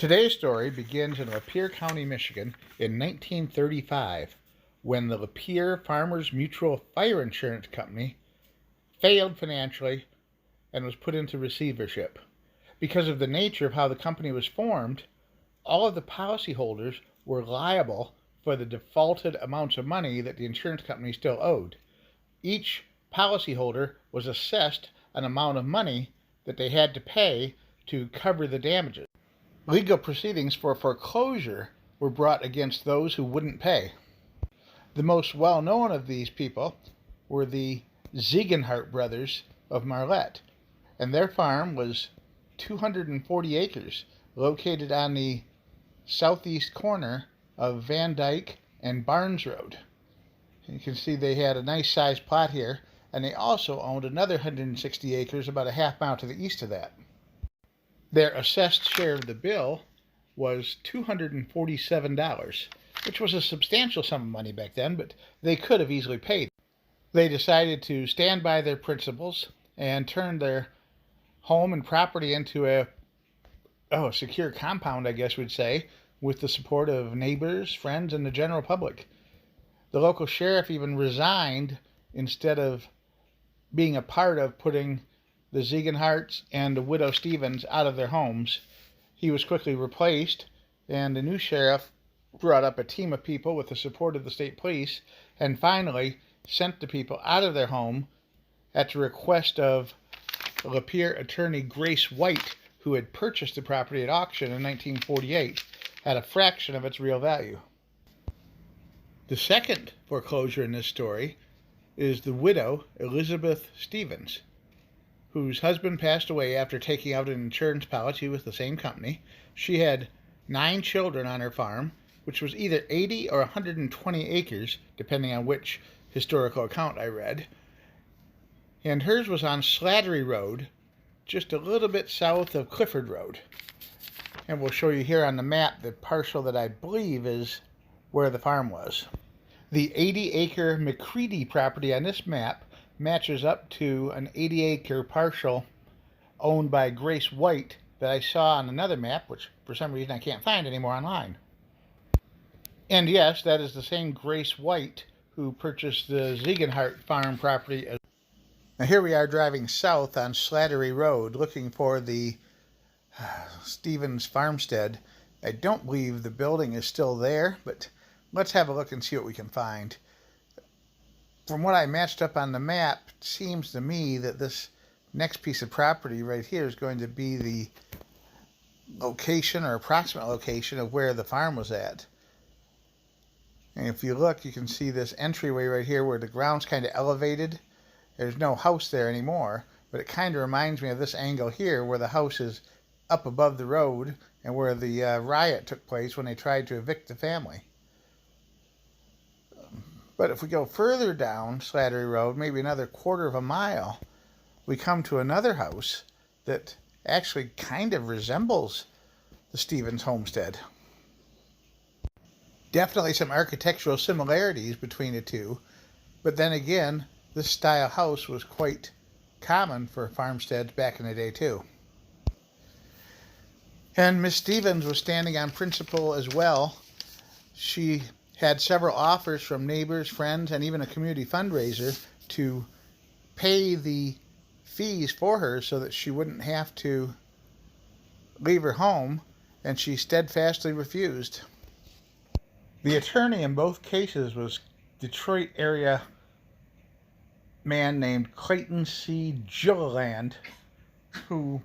Today's story begins in Lapeer County, Michigan in 1935 when the Lapeer Farmers Mutual Fire Insurance Company failed financially and was put into receivership. Because of the nature of how the company was formed, all of the policyholders were liable for the defaulted amounts of money that the insurance company still owed. Each policyholder was assessed an amount of money that they had to pay to cover the damages. Legal proceedings for foreclosure were brought against those who wouldn't pay. The most well-known of these people were the Ziegenhardt brothers of Marlette, and their farm was 240 acres, located on the southeast corner of Van Dyke and Barnes Road. And you can see they had a nice sized plot here, and they also owned another 160 acres about a half mile to the east of that. Their assessed share of the bill was $247, which was a substantial sum of money back then, but they could have easily paid. They decided to stand by their principles and turn their home and property into a secure compound, I guess we'd say, with the support of neighbors, friends, and the general public. The local sheriff even resigned instead of being a part of putting the Ziegenhardts and the widow Stevens out of their homes. He was quickly replaced, and the new sheriff brought up a team of people with the support of the state police and finally sent the people out of their home at the request of Lapeer attorney Grace White, who had purchased the property at auction in 1948 at a fraction of its real value. The second foreclosure in this story is the widow Elizabeth Stevens, whose husband passed away after taking out an insurance policy with the same company. She had 9 children on her farm, which was either 80 or 120 acres, depending on which historical account I read. And hers was on Slattery Road, just a little bit south of Clifford Road. And we'll show you here on the map the parcel that I believe is where the farm was. The 80-acre McCready property on this map matches up to an 80-acre parcel owned by Grace White that I saw on another map, which for some reason I can't find anymore online. And yes, that is the same Grace White who purchased the Ziegenhardt farm property. Now here we are driving south on Slattery Road looking for the Stevens farmstead. I don't believe the building is still there, but let's have a look and see what we can find. From what I matched up on the map, it seems to me that this next piece of property right here is going to be the location or approximate location of where the farm was at. And if you look, you can see this entryway right here where the ground's kind of elevated. There's no house there anymore, but it kind of reminds me of this angle here where the house is up above the road and where the riot took place when they tried to evict the family. But if we go further down Slattery Road, maybe another quarter of a mile, we come to another house that actually kind of resembles the Stevens homestead. Definitely some architectural similarities between the two, but then again, this style house was quite common for farmsteads back in the day too. And Miss Stevens was standing on principle as well. She had several offers from neighbors, friends, and even a community fundraiser to pay the fees for her so that she wouldn't have to leave her home, and she steadfastly refused. The attorney in both cases was Detroit area man named Clayton C. Gilliland, who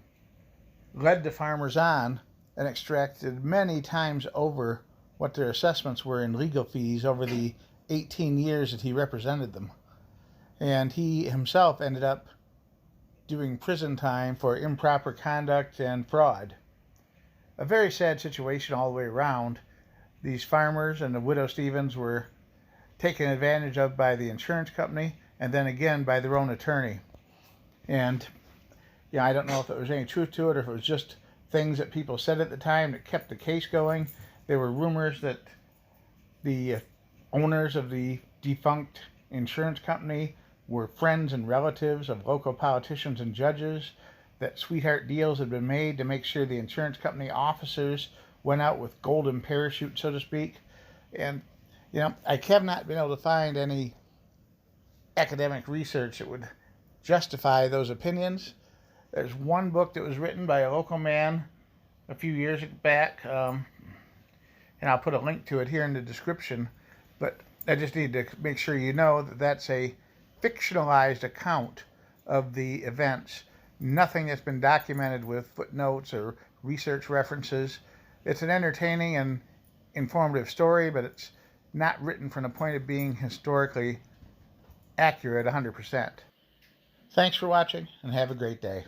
led the farmers on and extracted many times over what their assessments were in legal fees over the 18 years that he represented them. And he himself ended up doing prison time for improper conduct and fraud. A very sad situation all the way around. These farmers and the widow Stevens were taken advantage of by the insurance company and then again by their own attorney. And I don't know if there was any truth to it or if it was just things that people said at the time that kept the case going. There were rumors that the owners of the defunct insurance company were friends and relatives of local politicians and judges. that sweetheart deals had been made to make sure the insurance company officers went out with golden parachute, so to speak. And, I have not been able to find any academic research that would justify those opinions. There's one book that was written by a local man a few years back, and I'll put a link to it here in the description, but I just need to make sure you know that that's a fictionalized account of the events. Nothing that's been documented with footnotes or research references. It's an entertaining and informative story, but it's not written from the point of being historically accurate 100%. Thanks for watching, and have a great day.